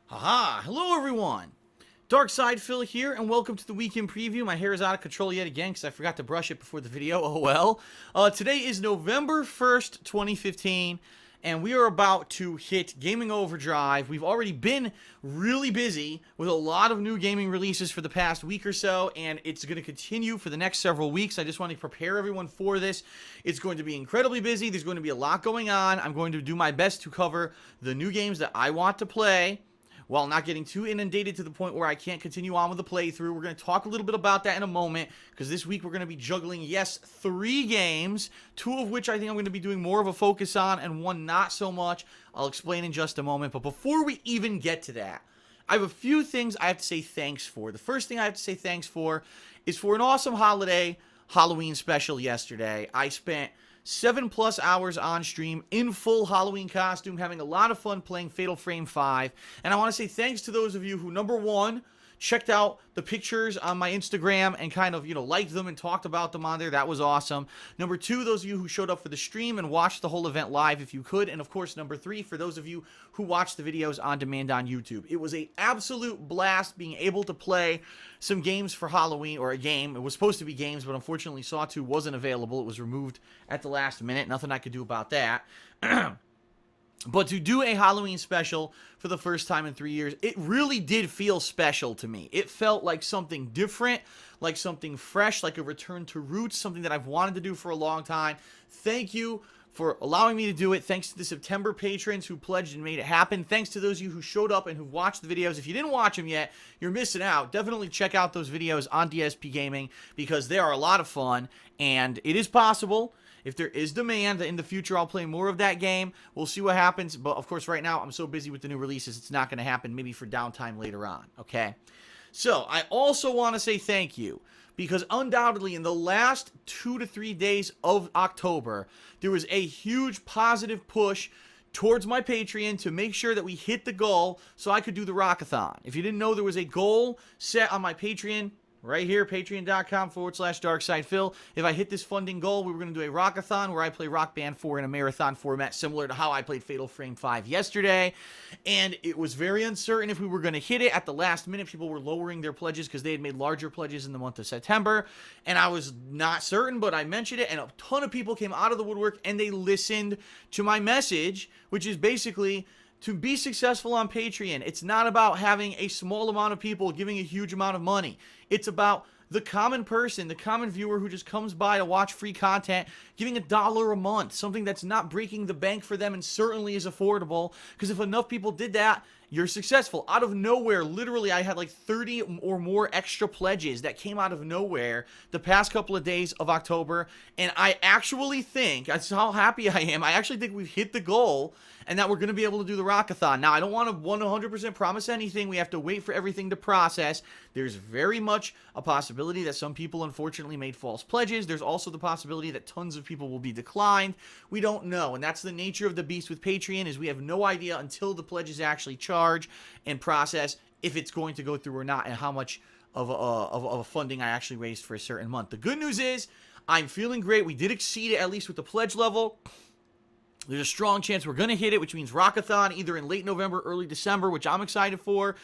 Haha, hello everyone! Dark Side Phil here, and welcome to the weekend preview. My hair is out of control yet again because I forgot to brush it before the video. Oh well. Today is November 1st, 2015, and we are about to hit Gaming Overdrive. We've already been really busy with a lot of new gaming releases for the past week or so, and it's going to continue for the next several weeks. I just want to prepare everyone for this. It's going to be incredibly busy. There's going to be a lot going on. I'm going to do my best to cover the new games that I want to play, while not getting too inundated to the point where I can't continue on with the playthrough. We're going to talk a little bit about that in a moment, because this week we're going to be juggling, yes, 3 games, 2 of which I think I'm going to be doing more of a focus on, and 1 not so much. I'll explain in just a moment, but before we even get to that, I have a few things I have to say thanks for. The first thing I have to say thanks for is for an awesome holiday Halloween special yesterday. I spent 7+ hours on stream in full Halloween costume, having a lot of fun playing Fatal Frame 5. And I want to say thanks to those of you who, number 1, checked out the pictures on my Instagram and kind of, liked them and talked about them on there. That was awesome. Number 2, those of you who showed up for the stream and watched the whole event live if you could. And of course, number 3, for those of you who watched the videos on demand on YouTube. It was an absolute blast being able to play some games for Halloween, or a game. It was supposed to be games, but unfortunately Saw 2 wasn't available. It was removed at the last minute. Nothing I could do about that. But to do a Halloween special for the first time in 3 years, it really did feel special to me. It felt like something different, like something fresh, like a return to roots, something that I've wanted to do for a long time. Thank you for allowing me to do it. Thanks to the September patrons who pledged and made it happen. Thanks to those of you who showed up and who watched the videos. If you didn't watch them yet, you're missing out. Definitely check out those videos on DSP Gaming, because they are a lot of fun, and it is possible, if there is demand, in the future I'll play more of that game. We'll see what happens, but of course right now I'm so busy with the new releases, it's not going to happen, maybe for downtime later on, okay? So, I also want to say thank you, because undoubtedly in the last 2 to 3 days of October, there was a huge positive push towards my Patreon to make sure that we hit the goal so I could do the Rockathon. If you didn't know, there was a goal set on my Patreon right here, patreon.com/DarkSidePhil. If I hit this funding goal, we were going to do a Rockathon where I play Rock Band 4 in a marathon format, similar to how I played Fatal Frame 5 yesterday. And it was very uncertain if we were going to hit it. At the last minute, people were lowering their pledges because they had made larger pledges in the month of September. And I was not certain, but I mentioned it, and a ton of people came out of the woodwork and they listened to my message, which is basically, to be successful on Patreon, it's not about having a small amount of people giving a huge amount of money. It's about the common person, the common viewer who just comes by to watch free content, giving $1 a month, something that's not breaking the bank for them and certainly is affordable, because if enough people did that, you're successful. Out of nowhere, literally, I had like 30 or more extra pledges that came out of nowhere the past couple of days of October, and I actually think, that's how happy I am, I actually think we've hit the goal, and that we're going to be able to do the Rockathon. Now, I don't want to 100% promise anything. We have to wait for everything to process. There's very much a possibility that some people, unfortunately, made false pledges. There's also the possibility that tons of people will be declined. We don't know, and that's the nature of the beast with Patreon, is we have no idea until the pledges actually charge and process if it's going to go through or not, and how much of a funding I actually raised for a certain month. The good news is, I'm feeling great. We did exceed it, at least with the pledge level. There's a strong chance we're going to hit it, which means Rockathon either in late November, early December, which I'm excited for.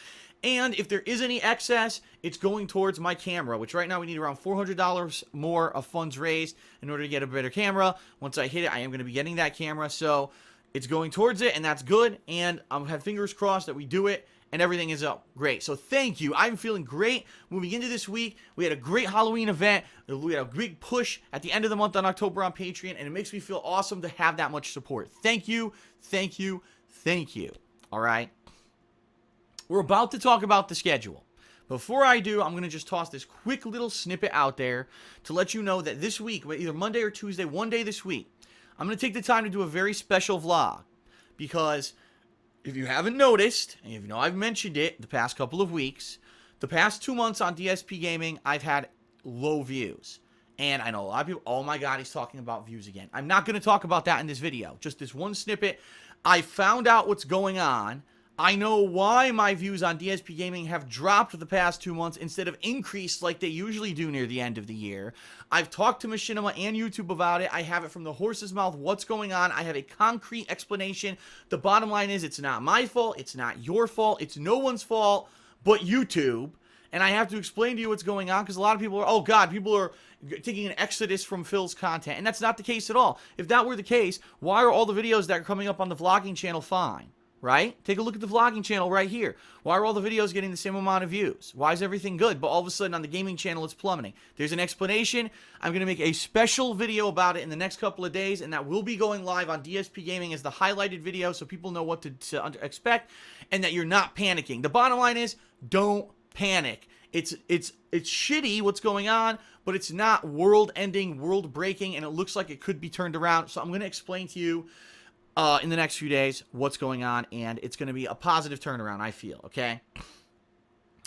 And if there is any excess, it's going towards my camera, which right now we need around $400 more of funds raised in order to get a better camera. Once I hit it, I am going to be getting that camera. So it's going towards it, and that's good. And I'm have fingers crossed that we do it, and everything is up great. So thank you. I'm feeling great moving into this week. We had a great Halloween event. We had a big push at the end of the month on October on Patreon, and it makes me feel awesome to have that much support. Thank you, thank you, thank you. All right? We're about to talk about the schedule. Before I do, I'm going to just toss this quick little snippet out there to let you know that this week, either Monday or Tuesday, one day this week, I'm going to take the time to do a very special vlog, because if you haven't noticed, and if you know I've mentioned it the past couple of weeks, the past 2 months on DSP Gaming, I've had low views. And I know a lot of people, oh my god, he's talking about views again. I'm not going to talk about that in this video. Just this one snippet. I found out what's going on. I know why my views on DSP Gaming have dropped the past 2 months instead of increased like they usually do near the end of the year. I've talked to Machinima and YouTube about it. I have it from the horse's mouth what's going on. I have a concrete explanation. The bottom line is it's not my fault. It's not your fault. It's no one's fault but YouTube. And I have to explain to you what's going on because a lot of people are, oh God, people are taking an exodus from Phil's content. And that's not the case at all. If that were the case, why are all the videos that are coming up on the vlogging channel fine? Right? Take a look at the vlogging channel right here. Why are all the videos getting the same amount of views? Why is everything good? But all of a sudden on the gaming channel, it's plummeting. There's an explanation. I'm going to make a special video about it in the next couple of days, and that will be going live on DSP Gaming as the highlighted video so people know what to expect and that you're not panicking. The bottom line is, don't panic. It's shitty what's going on, but it's not world-ending, world-breaking, and it looks like it could be turned around. So I'm going to explain to you in the next few days what's going on, and it's going to be a positive turnaround, I feel, okay?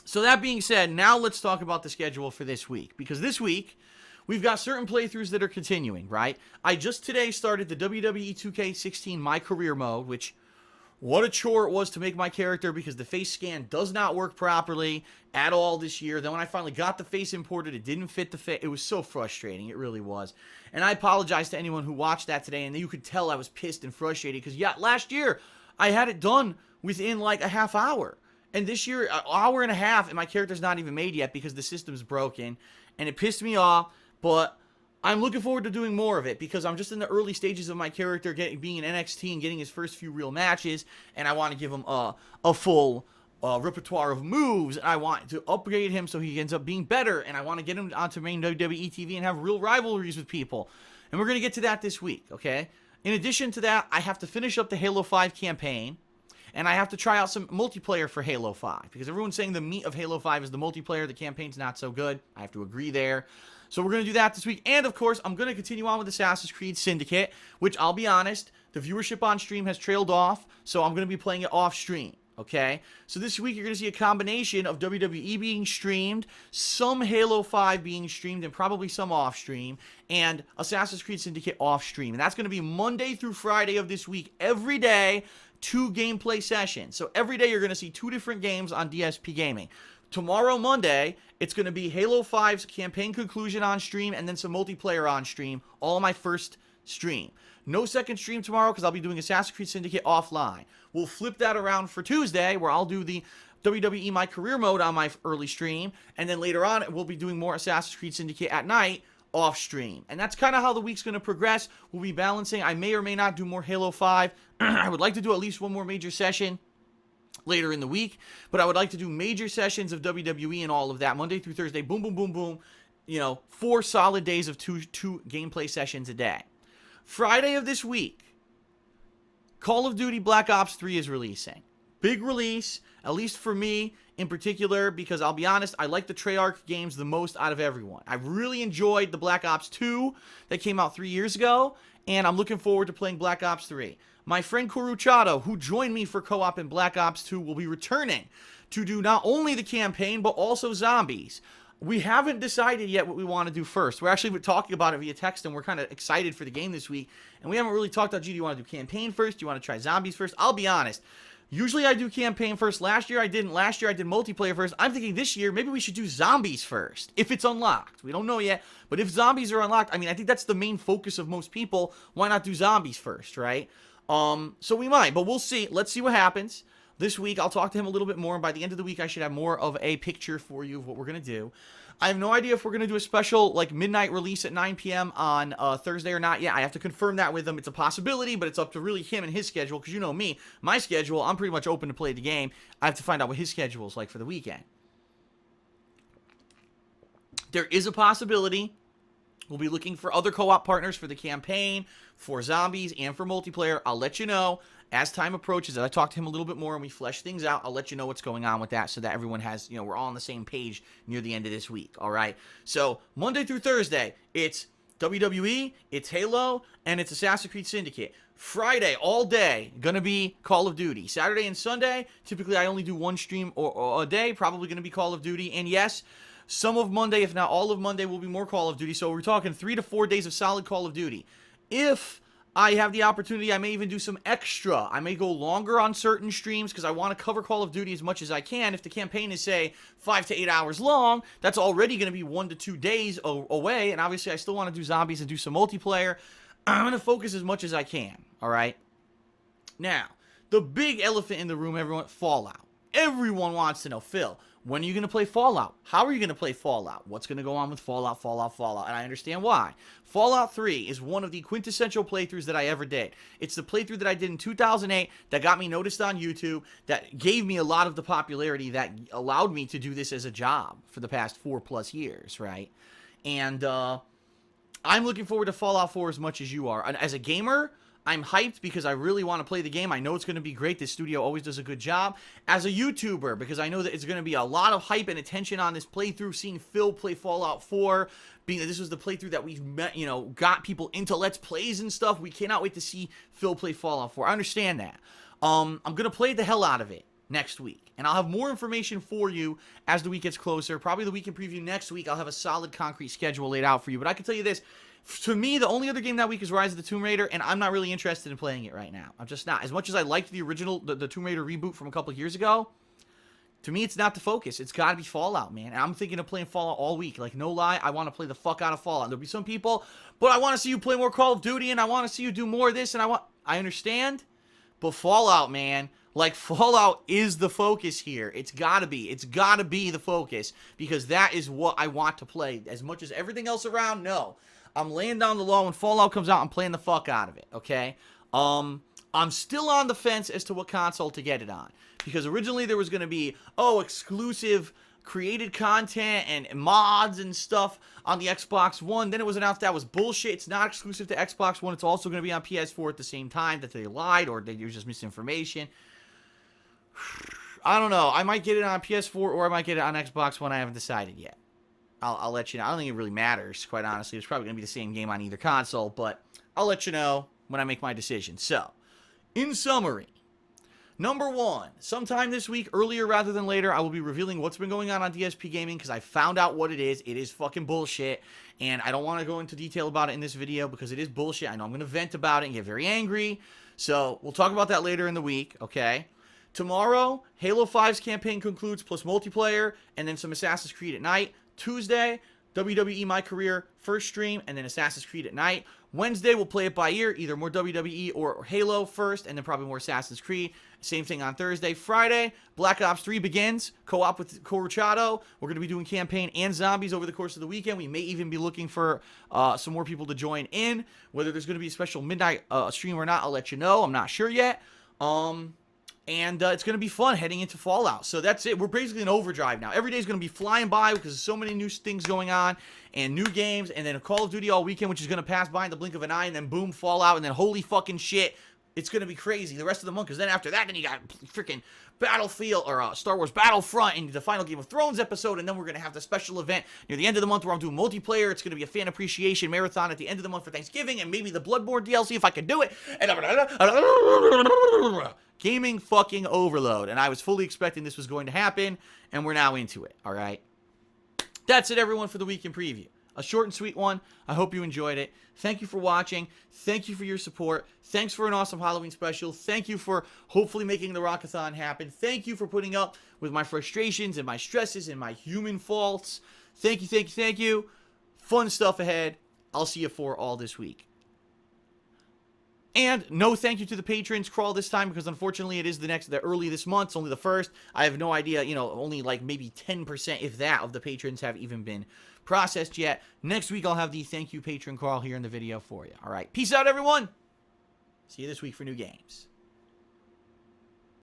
So that being said, now let's talk about the schedule for this week, because this week we've got certain playthroughs that are continuing, right? I just today started the WWE 2K16 My Career mode, which, what a chore it was to make my character because the face scan does not work properly at all this year. Then when I finally got the face imported, it didn't fit the face. It was so frustrating. It really was. And I apologize to anyone who watched that today, and you could tell I was pissed and frustrated because, yeah, last year I had it done within like a half hour. And this year, an hour and a half, and my character's not even made yet because the system's broken. And it pissed me off, but I'm looking forward to doing more of it because I'm just in the early stages of my character being in NXT and getting his first few real matches, and I want to give him a full repertoire of moves, and I want to upgrade him so he ends up being better, and I want to get him onto main WWE TV and have real rivalries with people. And we're going to get to that this week, okay? In addition to that, I have to finish up the Halo 5 campaign, and I have to try out some multiplayer for Halo 5 because everyone's saying the meat of Halo 5 is the multiplayer. The campaign's not so good. I have to agree there. So we're going to do that this week. And, of course, I'm going to continue on with Assassin's Creed Syndicate, which, I'll be honest, the viewership on stream has trailed off, so I'm going to be playing it off stream, okay? So this week you're going to see a combination of WWE being streamed, some Halo 5 being streamed, and probably some off stream, and Assassin's Creed Syndicate off stream. And that's going to be Monday through Friday of this week, every day, 2 gameplay sessions. So every day you're going to see 2 different games on DSP Gaming. Tomorrow, Monday, it's going to be Halo 5's campaign conclusion on stream and then some multiplayer on stream, all on my first stream. No second stream tomorrow because I'll be doing Assassin's Creed Syndicate offline. We'll flip that around for Tuesday where I'll do the WWE My Career mode on my early stream, and then later on we'll be doing more Assassin's Creed Syndicate at night off stream. And that's kind of how the week's going to progress. We'll be balancing. I may or may not do more Halo 5. I would like to do at least one more major session later in the week, but I would like to do major sessions of WWE and all of that Monday through Thursday. Boom, boom, boom, boom. 4 solid days of two gameplay sessions a day. Friday of this week, Call of Duty Black Ops 3 is releasing. Big release, at least for me in particular, because I'll be honest, I like the Treyarch games the most out of everyone. I really enjoyed the Black Ops 2 that came out 3 years ago, and I'm looking forward to playing Black Ops 3. My friend Kuruchado, who joined me for co-op in Black Ops 2, will be returning to do not only the campaign, but also zombies. We haven't decided yet what we want to do first. We're actually talking about it via text, and we're kind of excited for the game this week. And we haven't really talked about, do you want to do campaign first? Do you want to try zombies first? I'll be honest. Usually I do campaign first. Last year I didn't. Last year I did multiplayer first. I'm thinking this year maybe we should do zombies first, if it's unlocked. We don't know yet, but if zombies are unlocked, I mean, I think that's the main focus of most people. Why not do zombies first, right? So we might, but we'll see. Let's see what happens. This week, I'll talk to him a little bit more, and by the end of the week, I should have more of a picture for you of what we're going to do. I have no idea if we're going to do a special, like, midnight release at 9 p.m. on Thursday or not. Yeah, I have to confirm that with him. It's a possibility, but it's up to really him and his schedule, because you know me, my schedule, I'm pretty much open to play the game. I have to find out what his schedule is like for the weekend. There is a possibility we'll be looking for other co-op partners for the campaign, for zombies, and for multiplayer. I'll let you know as time approaches. As I talk to him a little bit more and we flesh things out, I'll let you know what's going on with that so that everyone has, we're all on the same page near the end of this week, all right? So, Monday through Thursday, it's WWE, it's Halo, and it's Assassin's Creed Syndicate. Friday, all day, gonna be Call of Duty. Saturday and Sunday, typically I only do one stream or a day, probably gonna be Call of Duty. And yes, some of Monday, if not all of Monday, will be more Call of Duty. So we're talking 3 to 4 days of solid Call of Duty. If I have the opportunity, I may even do some extra. I may go longer on certain streams because I want to cover Call of Duty as much as I can. If the campaign is, say, 5 to 8 hours long, that's already going to be 1 to 2 days away, and obviously I still want to do zombies and do some multiplayer. I'm going to focus as much as I can, alright? Now, the big elephant in the room, everyone, Fallout. Everyone wants to know, Phil, when are you going to play Fallout? How are you going to play Fallout? What's going to go on with Fallout? And I understand why. Fallout 3 is one of the quintessential playthroughs that I ever did. It's the playthrough that I did in 2008 that got me noticed on YouTube, that gave me a lot of the popularity that allowed me to do this as a job for the past 4+ years, right? And I'm looking forward to Fallout 4 as much as you are. And as a gamer, I'm hyped because I really want to play the game. I know it's going to be great. This studio always does a good job. As a YouTuber, because I know that it's going to be a lot of hype and attention on this playthrough, seeing Phil play Fallout 4, being that this was the playthrough that we've met, got people into Let's Plays and stuff. We cannot wait to see Phil play Fallout 4. I understand that. I'm going to play the hell out of it next week. And I'll have more information for you as the week gets closer. Probably the weekend preview next week. I'll have a solid, concrete schedule laid out for you. But I can tell you this. To me, the only other game that week is Rise of the Tomb Raider, and I'm not really interested in playing it right now. I'm just not. As much as I liked the original, the Tomb Raider reboot from a couple years ago, to me, it's not the focus. It's got to be Fallout, man. And I'm thinking of playing Fallout all week. Like, no lie, I want to play the fuck out of Fallout. There'll be some people, but I want to see you play more Call of Duty, and I want to see you do more of this, and I understand, but Fallout, man, like, Fallout is the focus here. It's gotta be. It's gotta be the focus, because that is what I want to play. As much as everything else around, no. I'm laying down the law. When Fallout comes out, I'm playing the fuck out of it, okay? I'm still on the fence as to what console to get it on. Because originally there was going to be, exclusive created content and mods and stuff on the Xbox One. Then it was announced that was bullshit. It's not exclusive to Xbox One. It's also going to be on PS4 at the same time, that they lied or they used just misinformation. I don't know. I might get it on PS4 or I might get it on Xbox One. I haven't decided yet. I'll let you know. I don't think it really matters, quite honestly. It's probably going to be the same game on either console, but I'll let you know when I make my decision. So, in summary, number 1, sometime this week, earlier rather than later, I will be revealing what's been going on DSP Gaming, because I found out what it is. It is fucking bullshit, and I don't want to go into detail about it in this video because it is bullshit. I know I'm going to vent about it and get very angry, so we'll talk about that later in the week, okay? Tomorrow, Halo 5's campaign concludes, plus multiplayer, and then some Assassin's Creed at night. Tuesday, WWE My Career first stream, and then Assassin's Creed at night. Wednesday, we'll play it by ear, either more WWE or Halo first, and then probably more Assassin's Creed. Same thing on Thursday. Friday, Black Ops 3 begins, co-op with Corruchado. We're going to be doing campaign and zombies over the course of the weekend. We may even be looking for some more people to join in. Whether there's going to be a special midnight stream or not, I'll let you know. I'm not sure yet. And it's going to be fun heading into Fallout. So that's it. We're basically in overdrive now. Every day is going to be flying by because there's so many new things going on and new games. And then a Call of Duty all weekend, which is going to pass by in the blink of an eye. And then boom, Fallout. And then holy fucking shit, it's going to be crazy the rest of the month. Because then after that, then you got freaking Battlefield or Star Wars Battlefront and the final Game of Thrones episode. And then we're going to have the special event near the end of the month where I'm doing multiplayer. It's going to be a fan appreciation marathon at the end of the month for Thanksgiving. And maybe the Bloodborne DLC if I can do it. And gaming fucking overload, and I was fully expecting this was going to happen, and we're now into it, alright? That's it, everyone, for the week in preview. A short and sweet one. I hope you enjoyed it. Thank you for watching. Thank you for your support. Thanks for an awesome Halloween special. Thank you for hopefully making the Rockathon happen. Thank you for putting up with my frustrations and my stresses and my human faults. Thank you, thank you, thank you. Fun stuff ahead. I'll see you for all this week. And no thank you to the patrons crawl this time because unfortunately it is the early this month. It's only the 1st. I have no idea, only like maybe 10%, if that, of the patrons have even been processed yet. Next week I'll have the thank you patron crawl here in the video for you. All right. Peace out, everyone. See you this week for new games.